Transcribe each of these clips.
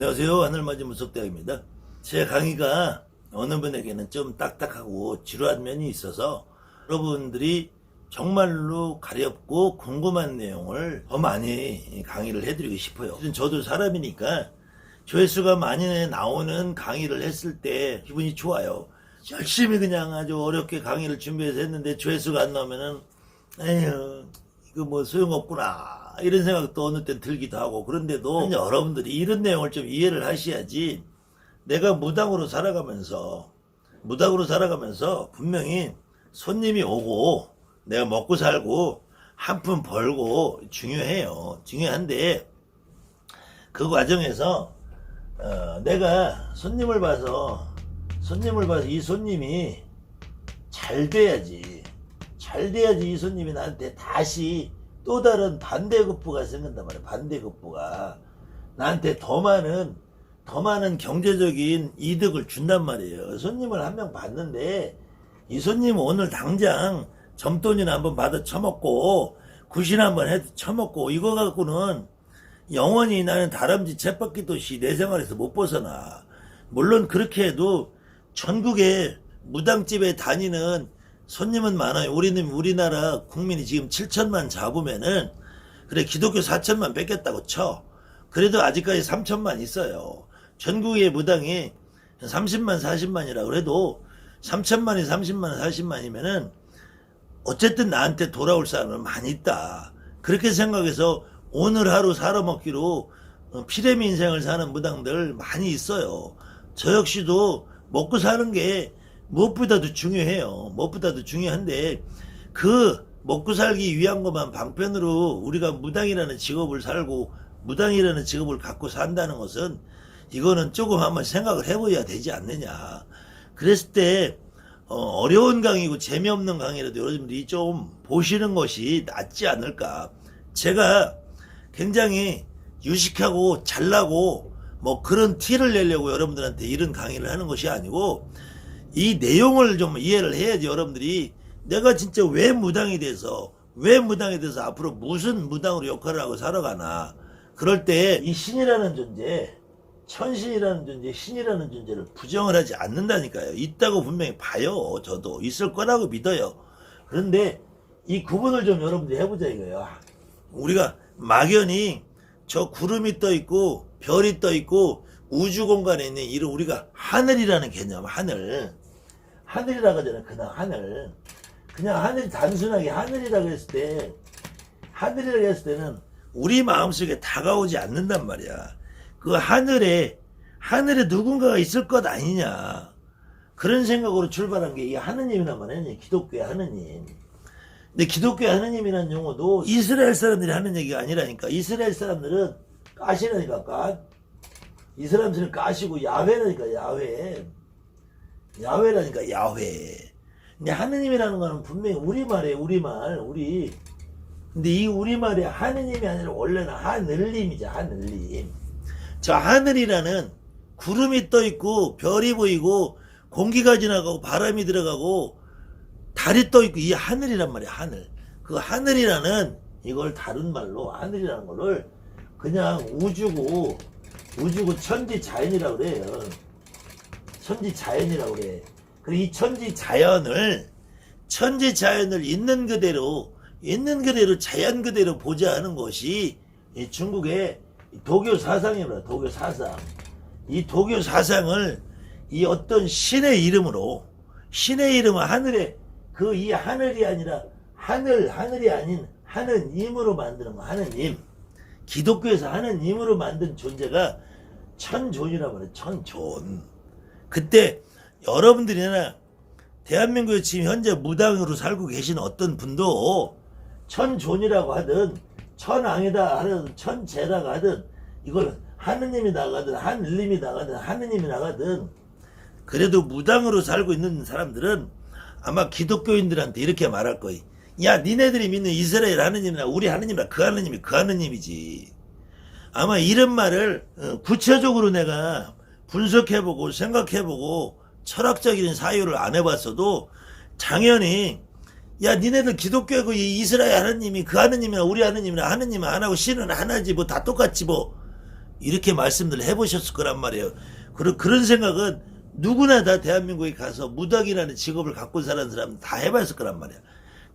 안녕하세요. 하늘맞이 무속대학입니다. 제 강의가 어느 분에게는 좀 딱딱하고 지루한 면이 있어서 여러분들이 정말로 가렵고 궁금한 내용을 더 많이 강의를 해드리고 싶어요. 저도 사람이니까 조회수가 많이 나오는 강의를 했을 때 기분이 좋아요. 열심히 그냥 아주 어렵게 강의를 준비해서 했는데 조회수가 안 나오면은 에휴 이거 뭐 소용없구나 이런 생각도 어느 땐 들기도 하고, 그런데도 여러분들이 이런 내용을 좀 이해를 하셔야지. 내가 무당으로 살아가면서 분명히 손님이 오고 내가 먹고 살고 한 푼 벌고 중요한데 그 과정에서 내가 손님을 봐서 이 손님이 잘 돼야지 이 손님이 나한테 다시 또 다른 반대급부가 생긴단 말이야. 반대급부가 나한테 더 많은 경제적인 이득을 준단 말이에요. 손님을 한 명 봤는데 이 손님은 오늘 당장 점돈이나 한번 받아 처먹고 굿이나 한번 해도 처먹고 이거 갖고는 영원히 나는 다람쥐 쳇바퀴 도시 내 생활에서 못 벗어나. 물론 그렇게 해도 전국에 무당집에 다니는 손님은 많아요. 우리나라 국민이 지금 7천만 잡으면은, 그래 기독교 4천만 뺏겼다고 쳐. 그래도 아직까지 3천만 있어요. 전국의 무당이 30만 40만이라 그래도 3천만이 30만 40만이면은 어쨌든 나한테 돌아올 사람은 많이 있다. 그렇게 생각해서 오늘 하루 살아먹기로 피레미 인생을 사는 무당들 많이 있어요. 저 역시도 먹고 사는 게 무엇보다도 중요해요. 무엇보다도 중요한데 그 먹고 살기 위한 것만 방편으로 우리가 무당이라는 직업을 갖고 산다는 것은 이거는 조금 한번 생각을 해봐야 되지 않느냐. 그랬을 때 어려운 강의고 재미없는 강의라도 여러분들이 좀 보시는 것이 낫지 않을까. 제가 굉장히 유식하고 잘나고 뭐 그런 티를 내려고 여러분들한테 이런 강의를 하는 것이 아니고, 이 내용을 좀 이해를 해야지 여러분들이 내가 진짜 왜 무당이 돼서 앞으로 무슨 무당으로 역할을 하고 살아가나. 그럴 때 이 신이라는 존재, 천신이라는 존재, 신이라는 존재를 부정을 하지 않는다니까요. 있다고 분명히 봐요. 저도 있을 거라고 믿어요. 그런데 이 구분을 좀 여러분들이 해보자 이거예요. 우리가 막연히 저 구름이 떠 있고 별이 떠 있고 우주 공간에 있는 이런 우리가 하늘이라는 개념, 하늘이라고 하잖아요. 그냥 하늘이 단순하게 하늘이라고 했을 때는 우리 마음속에 다가오지 않는단 말이야. 그 하늘에 누군가가 있을 것 아니냐, 그런 생각으로 출발한 게 이 하느님이란 말이에요. 기독교의 하느님. 근데 기독교의 하느님이라는 용어도 이스라엘 사람들이 하는 얘기가 아니라니까. 이스라엘 사람들은 가시라니까. 이 사람들은 가시고 야훼라니까. 야훼라니까. 야훼. 근데 하느님이라는 거는 분명히 우리말이에요. 근데 이 우리말이 하느님이 아니라 원래는 하늘님이죠. 하늘님. 저 하늘이라는 구름이 떠 있고 별이 보이고 공기가 지나가고 바람이 들어가고 달이 떠 있고 이 하늘이란 말이야. 하늘. 그 하늘이라는 이걸 다른 말로 하늘이라는 거를 그냥 우주고 천지자연이라고 그래요. 천지자연이라고 그래. 그리고 이 천지자연을 있는 그대로 자연 그대로 보자 하는 것이 이 중국의 도교 사상입니다. 도교 사상. 이 도교 사상을 이 어떤 신의 이름은 하늘에 이 하늘이 아니라 하늘이 아닌 하느님으로 만드는 거. 하느님. 기독교에서 하느님으로 만든 존재가 천존이라고 말해요. 천존. 그때 여러분들이나 대한민국에 지금 현재 무당으로 살고 계신 어떤 분도 천존이라고 하든 천왕이다 하든 천재라고 하든 이걸 하느님이 나가든 하늘님이 나가든 하느님이 나가든 그래도 무당으로 살고 있는 사람들은 아마 기독교인들한테 이렇게 말할 거예요. 야, 니네들이 믿는 이스라엘 하느님이나 우리 하느님이나 그 하느님이 그 하느님이지. 아마 이런 말을 구체적으로 내가 분석해보고 생각해보고 철학적인 사유를 안 해봤어도 당연히 야, 니네들 기독교고 이스라엘 하느님이 그 하느님이나 우리 하느님이나 하느님은 하나고 신은 하나지 뭐 다 똑같지 뭐 이렇게 말씀들 해보셨을 거란 말이에요. 그런 생각은 누구나 다 대한민국에 가서 무당이라는 직업을 갖고 사는 사람 다 해봤을 거란 말이야.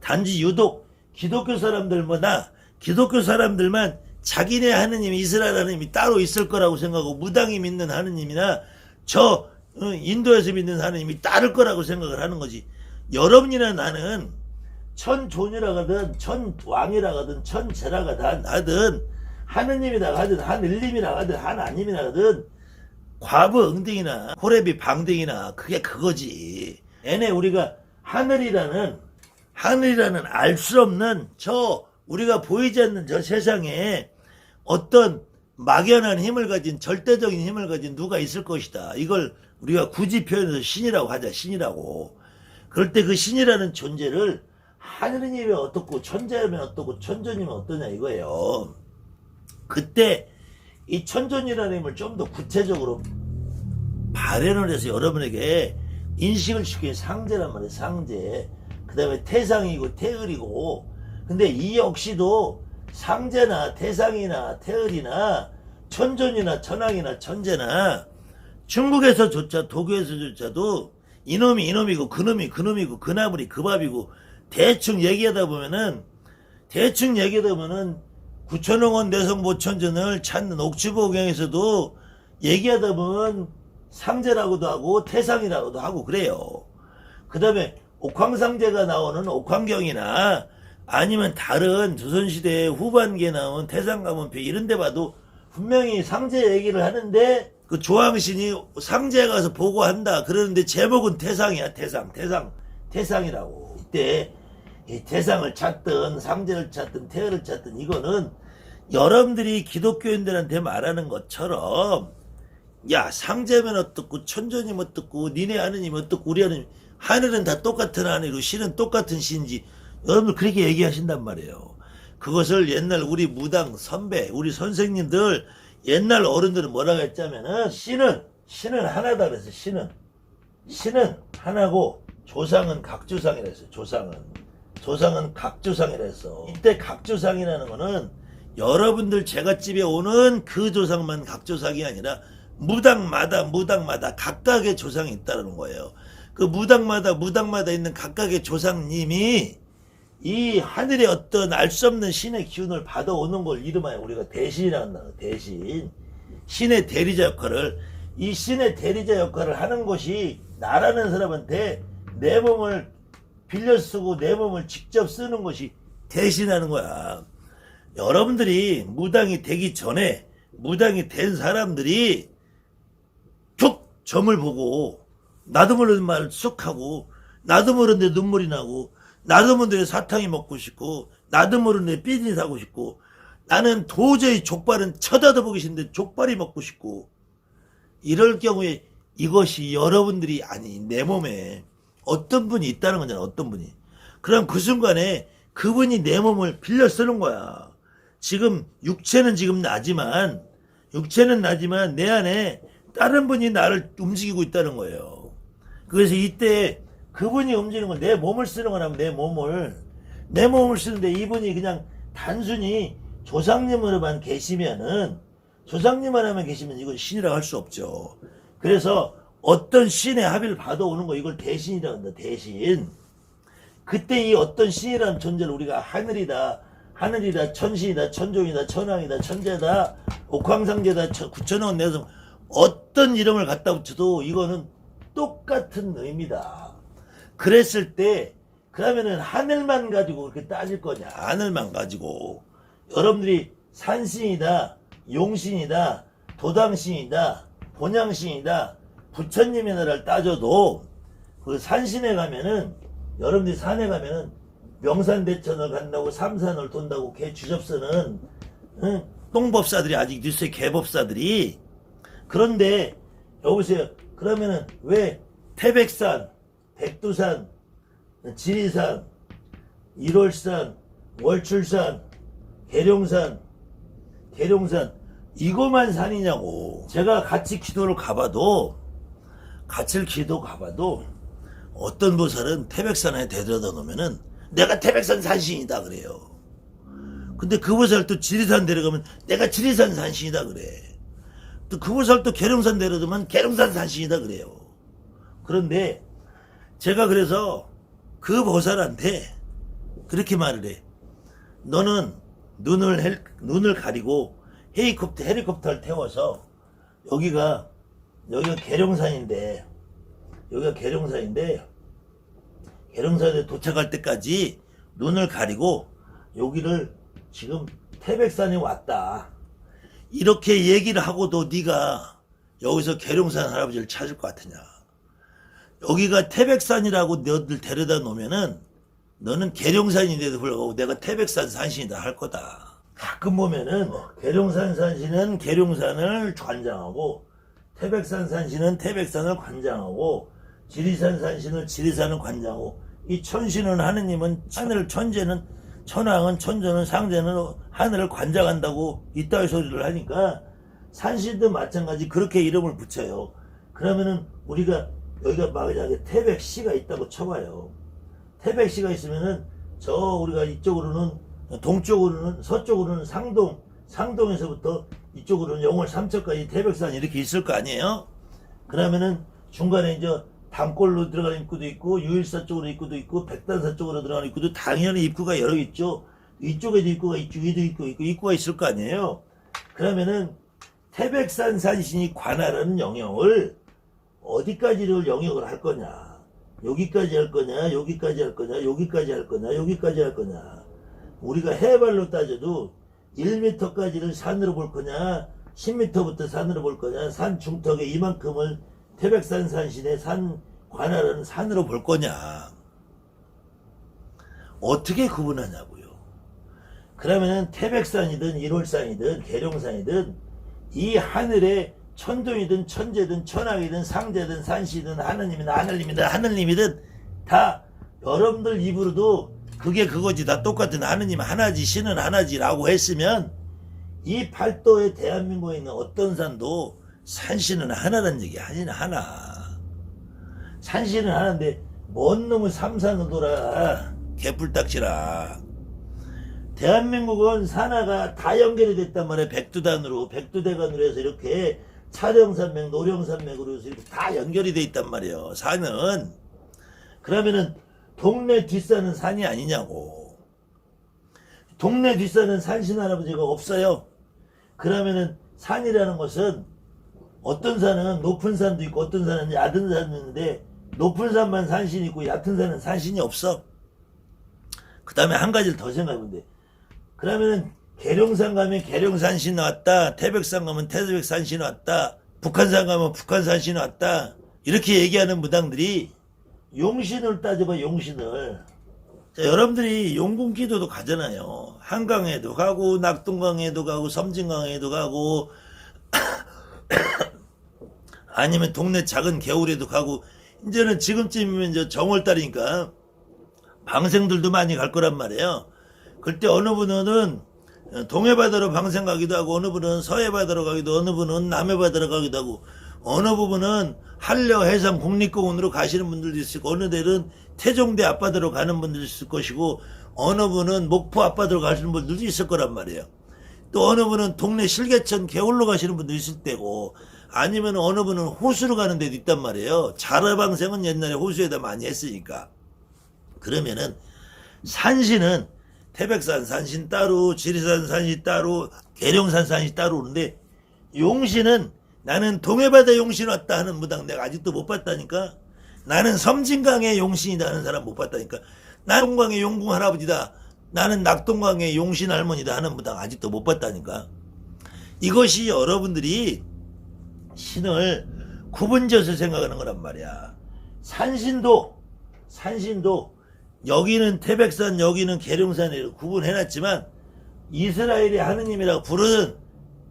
단지 유독 기독교 사람들보다 기독교 사람들만 자기네 하느님이 이스라엘 하느님이 따로 있을 거라고 생각하고 무당이 믿는 하느님이나 저 인도에서 믿는 하느님이 따를 거라고 생각을 하는 거지. 여러분이나 나는 천존이라 하든 천왕이라 하든 천제라가 하든 하느님이라 하든 한을림이라 하든 하나님이라 하든 과부 응등이나 호레비 방등이나 그게 그거지. 얘네 우리가 하늘이라는 알 수 없는 저 우리가 보이지 않는 저 세상에 어떤 막연한 힘을 가진 절대적인 힘을 가진 누가 있을 것이다. 이걸 우리가 굳이 표현해서 신이라고 하자. 신이라고. 그럴 때 그 신이라는 존재를 하느님이 어떻고 천재면 어떻고 천존이면 어떠냐 이거예요. 그때 이 천존이라는 힘을 좀 더 구체적으로 발현을 해서 여러분에게 인식을 시킨 상제란 말이에요. 상제. 그 다음에 태상이고 태을이고. 근데 이 역시도 상제나 태상이나 태을이나 천존이나 천왕이나 천재나 중국에서조차 도교에서조차도 이놈이 이놈이고 그놈이 그놈이고 그나물이 그 밥이고 대충 얘기하다 보면은 구천홍원 내성모천전을 찾는 옥주보경에서도 얘기하다 보면 상제라고도 하고 태상이라고도 하고 그래요. 그 다음에 옥황상제가 나오는 옥황경이나 아니면 다른 조선시대 후반기에 나온 태상가문표 이런 데 봐도 분명히 상제 얘기를 하는데 그 조항신이 상제에 가서 보고한다 그러는데 제목은 태상이야. 태상이라고. 이때 이 태상을 찾든 상제를 찾든 태어를 찾든 이거는 여러분들이 기독교인들한테 말하는 것처럼 야 상제면 어떻고 천존이면 어떻고 니네 하느님 어떻고 우리 하느님 하늘은 다 똑같은 하늘이고 신은 똑같은 신지 여러분들 그렇게 얘기하신단 말이에요. 그것을 옛날 우리 무당 선배 우리 선생님들 옛날 어른들은 뭐라고 했자면은 신은 하나다 그랬어요. 신은 하나고 조상은 각조상이라 했어요. 조상은 각조상이라 했어. 이때 각조상이라는 거는 여러분들 제갓집에 오는 그 조상만 각조상이 아니라 무당마다 각각의 조상이 있다는 거예요. 그 무당마다 있는 각각의 조상님이 이 하늘의 어떤 알 수 없는 신의 기운을 받아오는 걸 이름하여 우리가 대신이라고 한다. 대신. 신의 대리자 역할을 이 신의 대리자 역할을 하는 것이 나라는 사람한테 내 몸을 빌려 쓰고 내 몸을 직접 쓰는 것이 대신하는 거야. 여러분들이 무당이 되기 전에 무당이 된 사람들이 툭 점을 보고 나도 모르는 말을 쑥 하고 나도 모르는데 눈물이 나고 나도 모르는데 사탕이 먹고 싶고 나도 모르는데 삐진이 사고 싶고 나는 도저히 족발은 쳐다도 보기 싫은데 족발이 먹고 싶고 이럴 경우에 이것이 여러분들이 아니 내 몸에 어떤 분이 있다는 거잖아. 어떤 분이. 그럼 그 순간에 그분이 내 몸을 빌려 쓰는 거야. 지금 육체는 나지만 내 안에 다른 분이 나를 움직이고 있다는 거예요. 그래서 이때 그분이 움직이는 건 내 몸을 쓰는 거라면 내 몸을 쓰는데 이분이 그냥 단순히 조상님으로만 계시면 이건 신이라고 할 수 없죠. 그래서 어떤 신의 합의를 받아오는 거 이걸 대신이라고 한다. 대신. 그때 이 어떤 신이라는 존재를 우리가 하늘이다 천신이다 천종이다 천왕이다 천재다 옥황상제다 구천원 내성 어떤 이름을 갖다 붙여도 이거는 똑같은 의미다. 그랬을 때 그러면은 하늘만 가지고 그렇게 따질 거냐. 하늘만 가지고 여러분들이 산신이다 용신이다 도당신이다 본양신이다 부처님의 나라를 따져도 그 산신에 가면은 여러분들이 산에 가면은 명산대천을 간다고 삼산을 돈다고 개 주접쓰는 똥법사들이 아직 있어요. 개법사들이. 그런데 여보세요. 그러면은 왜 태백산 백두산 지리산 1월산 월출산 계룡산 이거만 산이냐고. 제가 같이 기도 가봐도 어떤 보살은 태백산에 데려다 놓으면은 내가 태백산 산신이다 그래요. 근데 그 보살 또 지리산 데려가면 내가 지리산 산신이다 그래. 또 그 보살 또 계룡산 내려두면 계룡산 산신이다 그래요. 그런데 제가 그래서 그 보살한테 그렇게 말을 해. 너는 눈을 가리고 헬리콥터를 태워서 여기가 계룡산인데 계룡산에 도착할 때까지 눈을 가리고 여기를 지금 태백산에 왔다. 이렇게 얘기를 하고도 네가 여기서 계룡산 할아버지를 찾을 것 같으냐. 여기가 태백산이라고 너들 데려다 놓으면은 너는 계룡산인데도 불구하고 내가 태백산 산신이다 할 거다. 가끔 보면은 계룡산 산신은 계룡산을 관장하고 태백산 산신은 태백산을 관장하고 지리산 산신은 지리산을 관장하고 이 천신은 하느님은 하늘 천재는 천왕은 천조는 상제는 하늘을 관장한다고 이따위 소리를 하니까 산신도 마찬가지 그렇게 이름을 붙여요. 그러면은 우리가 여기가 만약에 태백시가 있다고 쳐봐요. 태백시가 있으면은 저 우리가 이쪽으로는 동쪽으로는 서쪽으로는 상동에서부터 이쪽으로는 영월 삼척까지 태백산 이렇게 있을 거 아니에요? 그러면은 중간에 이제 담골로 들어가는 입구도 있고 유일사 쪽으로 입구도 있고 백단사 쪽으로 들어가는 입구도 당연히 입구가 여러 개 있죠. 이쪽에도 입구가 있고 위도 있고 입구가 있을 거 아니에요. 그러면은 태백산 산신이 관할하는 영역을 어디까지를 영역을 할 거냐, 여기까지 할 거냐, 여기까지 할 거냐, 여기까지 할 거냐, 여기까지 할 거냐. 우리가 해발로 따져도 1m까지를 산으로 볼 거냐, 10m부터 산으로 볼 거냐, 산 중턱에 이만큼을 태백산 산신의 산 관할하는 산으로 볼 거냐. 어떻게 구분하냐고요. 그러면은 태백산이든 일월산이든 계룡산이든 이 하늘에 천동이든 천재든 천왕이든 상제든 산시든 하느님이든 다 여러분들 입으로도 그게 그거지 다 똑같은 하느님 하나지 신은 하나지라고 했으면 이 팔도의 대한민국에 있는 어떤 산도 산신은 하나라는 얘기 아니나 하나. 산신은 하나인데 뭔 놈의 삼산을 돌아 개뿔딱지라. 대한민국은 산하가 다 연결이 됐단 말이야. 백두대간으로 해서 이렇게 차령산맥 노령산맥으로 해서 이렇게 다 연결이 돼 있단 말이에요. 산은. 그러면은 동네 뒷산은 산이 아니냐고. 동네 뒷산은 산신 할아버지가 없어요. 그러면은 산이라는 것은 어떤 산은 높은 산도 있고 어떤 산은 얕은 산도 있는데 높은 산만 산신이 있고 얕은 산은 산신이 없어. 그 다음에 한 가지를 더 생각하면 돼. 그러면은 계룡산 가면 계룡산신 나왔다. 태백산 가면 태백산신 나왔다. 북한산 가면 북한산신 나왔다. 이렇게 얘기하는 무당들이 용신을 따져봐. 용신을. 자, 여러분들이 용궁기도도 가잖아요. 한강에도 가고 낙동강에도 가고 섬진강에도 가고 아니면 동네 작은 개울에도 가고 이제는 지금쯤이면 이제 정월달이니까 방생들도 많이 갈 거란 말이에요. 그때 어느 분은 동해바다로 방생 가기도 하고 어느 분은 서해바다로 가기도 어느 분은 남해바다로 가기도 하고 어느 부분은 한려 해상 국립공원으로 가시는 분들도 있을 거고 어느 데는 태종대 앞바다로 가는 분들도 있을 것이고 어느 분은 목포 앞바다로 가시는 분들도 있을 거란 말이에요. 또 어느 분은 동네 실개천 개울로 가시는 분도 있을 때고 아니면 어느 분은 호수로 가는 데도 있단 말이에요. 자라방생은 옛날에 호수에다 많이 했으니까. 그러면은 산신은 태백산 산신 따로 지리산 산신 따로 계룡산 산신 따로 오는데 용신은 나는 동해바다 용신 왔다 하는 무당 내가 아직도 못 봤다니까. 나는 섬진강의 용신이다 하는 사람 못 봤다니까. 나는 동광의 용궁 할아버지다. 나는 낙동강의 용신 할머니다 하는 무당 아직도 못 봤다니까. 이것이 여러분들이 신을 구분져서 생각하는 거란 말이야. 산신도 여기는 태백산 여기는 계룡산이라고 구분해놨지만 이스라엘의 하느님이라고 부르든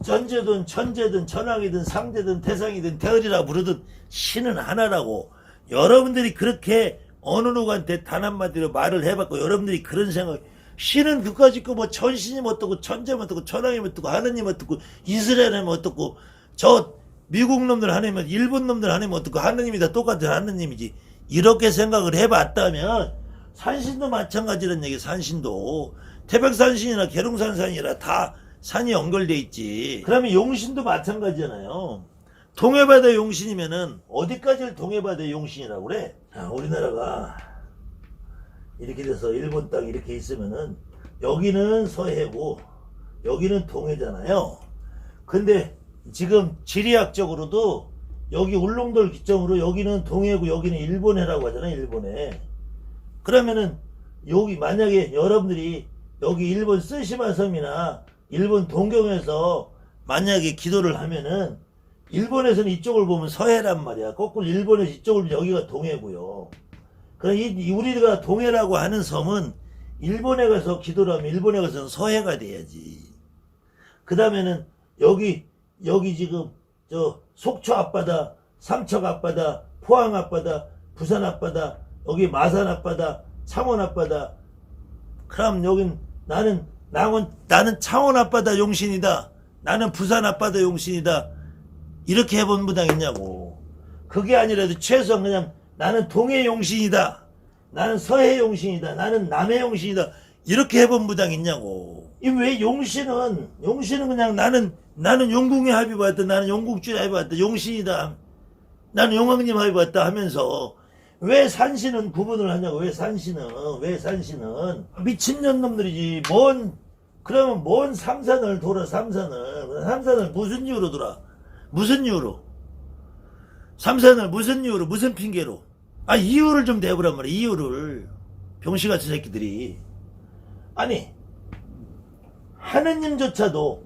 전제든 천재든 천왕이든 상제든 태상이든 태을이라고 부르든 신은 하나라고. 여러분들이 그렇게 어느 누구한테 단 한마디로 말을 해봤고 여러분들이 그런 생각 신은 그까짓 거 뭐 천신이 어떻고 천재면 어떻고 천왕이 어떻고 하느님 어떻고 이스라엘이면 어떻고 저 미국 놈들 하느님은 일본 놈들 하느님은 어떻고 하느님이 다 똑같은 하느님이지. 이렇게 생각을 해봤다면 산신도 마찬가지란 얘기. 산신도 태백산신이나 계룡산산이라 다 산이 연결돼 있지. 그러면 용신도 마찬가지잖아요. 동해바다 용신이면은 어디까지를 동해바다 용신이라고 그래? 자, 우리나라가 이렇게 돼서 일본 땅 이렇게 있으면은 여기는 서해고 여기는 동해잖아요. 근데 지금 지리학적으로도 여기 울릉도를 기점으로 여기는 동해고 여기는 일본해라고 하잖아요. 일본해. 그러면은 여기 만약에 여러분들이 여기 일본 쓰시마 섬이나 일본 동경에서 만약에 기도를 하면은 일본에서는 이쪽을 보면 서해란 말이야. 거꾸로 일본에서 이쪽을 보면 여기가 동해고요. 그럼 우리가 동해라고 하는 섬은 일본에 가서 기도를 하면 일본에 가서는 서해가 돼야지. 그 다음에는 여기 지금 저 속초 앞바다, 삼척 앞바다, 포항 앞바다, 부산 앞바다, 여기 마산 앞바다, 창원 앞바다. 그럼 여긴 나는 창원 앞바다 용신이다. 나는 부산 앞바다 용신이다. 이렇게 해본 무당 있냐고. 그게 아니라도 최소한 그냥 나는 동해 용신이다. 나는 서해 용신이다. 나는 남해 용신이다. 이렇게 해본 무당 있냐고. 왜 용신은 그냥 나는 용궁의 합의 봤다. 나는 용국주의 합의 봤다. 용신이다. 나는 용왕님 합의 봤다 하면서 왜 산신은 구분을 하냐고. 왜 산신은 미친년 놈들이지. 그러면 뭔 삼산을 돌아. 삼산을 무슨 이유로 돌아? 무슨 이유로? 삼산을 무슨 이유로? 무슨 핑계로? 이유를 좀 대보란 말이야. 이유를. 병신 같은 새끼들이. 아니 하느님조차도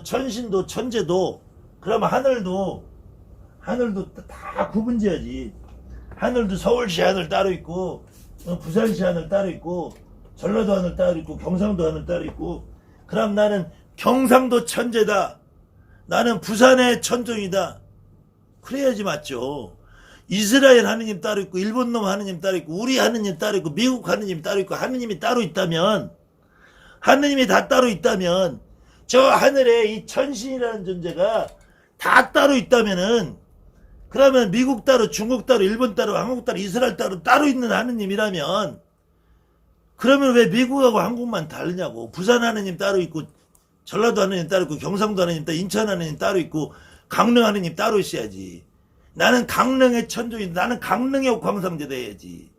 천신도 천재도 그러면 하늘도 다 구분지어야지. 하늘도 서울시 하늘 따로 있고 부산시 하늘 따로 있고 전라도 하늘 따로 있고 경상도 하늘 따로 있고. 그럼 나는 경상도 천재다. 나는 부산의 천종이다. 그래야지 맞죠. 이스라엘 하느님 따로 있고 일본 놈 하느님 따로 있고 우리 하느님 따로 있고 미국 하느님 따로 있고 하느님이 따로 있다면, 하느님이 다 따로 있다면 저 하늘에 이 천신이라는 존재가 다 따로 있다면은, 그러면 미국 따로 중국 따로 일본 따로 한국 따로 이스라엘 따로 있는 하느님이라면 그러면 왜 미국하고 한국만 다르냐고. 부산 하느님 따로 있고 전라도 하느님 따로 있고 경상도 하느님 따로 인천 하느님 따로 있고 강릉 하느님 따로 있어야지. 나는 강릉의 천종이다. 나는 강릉의 옥황상제다 해야지.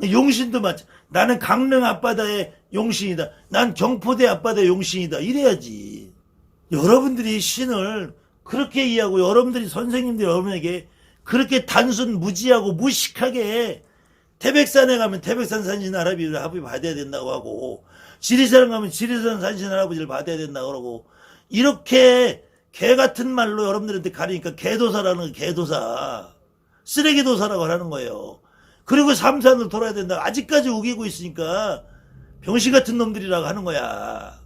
용신도 마찬가지. 나는 강릉 앞바다의 용신이다. 난 경포대 앞바다의 용신이다. 이래야지. 여러분들이 신을 그렇게 이해하고 여러분들이 선생님들이 여러분에게 그렇게 단순 무지하고 무식하게 태백산에 가면 태백산 산신 할아버지를 받아야 된다고 하고 지리산 가면 지리산 산신 할아버지를 받아야 된다고 하고 이렇게 개 같은 말로 여러분들한테 가리니까 개도사라는 거. 개도사 쓰레기도사라고 하는 거예요. 그리고 삼산을 돌아야 된다. 아직까지 우기고 있으니까 병신 같은 놈들이라고 하는 거야.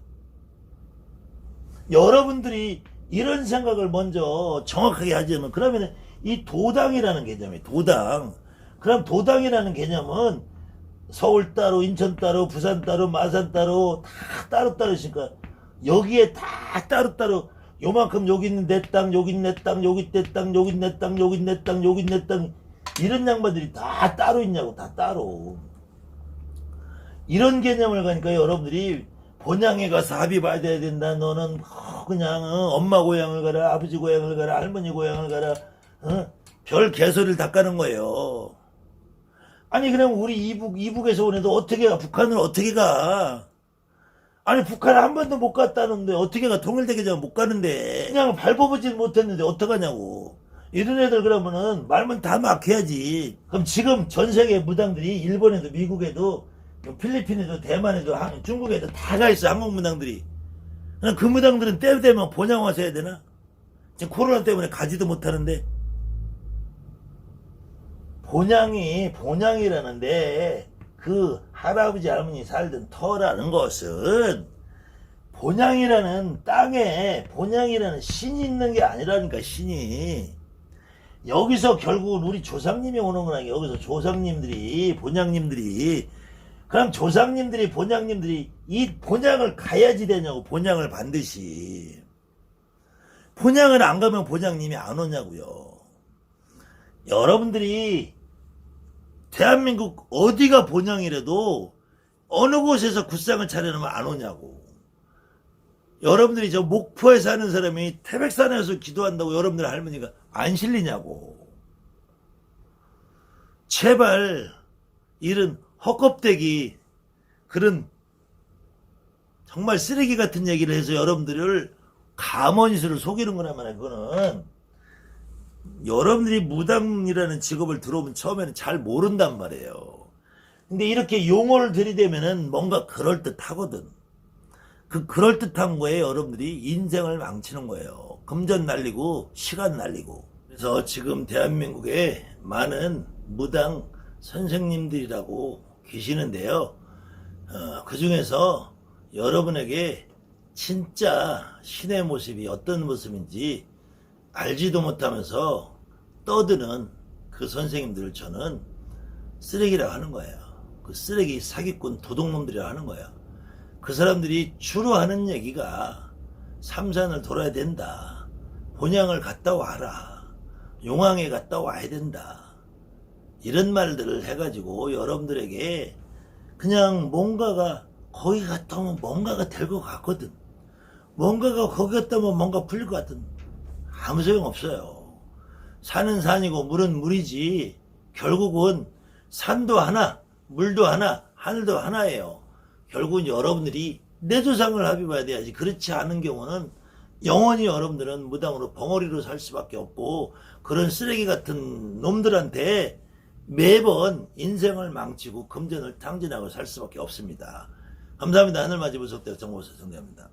여러분들이 이런 생각을 먼저 정확하게 하자면 그러면 이 도당이라는 개념이 도당. 그럼 도당이라는 개념은 서울 따로 인천 따로 부산 따로 마산 따로 다 따로 있으니까 여기에 다 따로 요만큼 여기 있는 내 땅 여기 있는 내 땅 여기 내 땅 여기 내 땅 여기 내 땅 여기 내 땅 이런 양반들이 다 따로 있냐고. 다 따로. 이런 개념을 가니까 여러분들이 본향에 가서 합의 받아야 된다. 너는 그냥 엄마 고향을 가라 아버지 고향을 가라 할머니 고향을 가라 별 개소리를 다 까는 거예요. 아니 그럼 우리 이북에서 온 애도 어떻게 가? 북한을 어떻게 가? 아니 북한 한 번도 못 갔다는데 어떻게 가? 통일대개장 못 가는데 그냥 밟아보질 못했는데 어떡하냐고. 이런 애들 그러면은 말만 다 막 해야지. 그럼 지금 전 세계 무당들이 일본에도 미국에도 필리핀에도 대만에도 중국에도 다 가 있어. 한국 무당들이. 그럼 그 무당들은 때 되면 본향 와서 해야 되나? 지금 코로나 때문에 가지도 못하는데. 본향이라는데 그 할아버지 할머니 살던 터라는 것은 본향이라는 땅에 본향이라는 신이 있는 게 아니라니까. 신이 여기서 결국은 우리 조상님이 오는 거나 여기서 조상님들이 본향님들이 그럼 조상님들이 본향님들이 이 본향을 가야지 되냐고. 본향을 반드시. 본향을 안 가면 본향님이 안 오냐고요. 여러분들이 대한민국 어디가 본향이라도 어느 곳에서 굿상을 차려놓으면 안 오냐고. 여러분들이 저 목포에 사는 사람이 태백산에서 기도한다고 여러분들 할머니가 안 실리냐고. 제발 이런 헛껍데기 그런 정말 쓰레기 같은 얘기를 해서 여러분들을 가머니수를 속이는 거라면 그거는 여러분들이 무당이라는 직업을 들어오면 처음에는 잘 모른단 말이에요. 근데 이렇게 용어를 들이대면은 뭔가 그럴듯하거든. 그 그럴듯한 거에 여러분들이 인생을 망치는 거예요. 금전 날리고 시간 날리고. 그래서 지금 대한민국에 많은 무당 선생님들이라고 계시는데요. 그 중에서 여러분에게 진짜 신의 모습이 어떤 모습인지 알지도 못하면서 떠드는 그 선생님들을 저는 쓰레기라고 하는 거예요. 그 쓰레기 사기꾼 도둑놈들이라고 하는 거예요. 그 사람들이 주로 하는 얘기가 삼산을 돌아야 된다. 본향을 갔다 와라. 용왕에 갔다 와야 된다. 이런 말들을 해가지고 여러분들에게 그냥 뭔가가 거기 갔다 오면 뭔가가 될 것 같거든. 뭔가가 거기 갔다 오면 뭔가 풀릴 것 같은. 아무 소용 없어요. 산은 산이고 물은 물이지. 결국은 산도 하나, 물도 하나, 하늘도 하나예요. 결국은 여러분들이 내 조상을 합의봐야 돼야지. 그렇지 않은 경우는 영원히 여러분들은 무당으로 벙어리로 살 수밖에 없고 그런 쓰레기 같은 놈들한테 매번 인생을 망치고 금전을 탕진하고 살 수밖에 없습니다. 감사합니다. 하늘맞이 분석대학 정보사 정대합니다.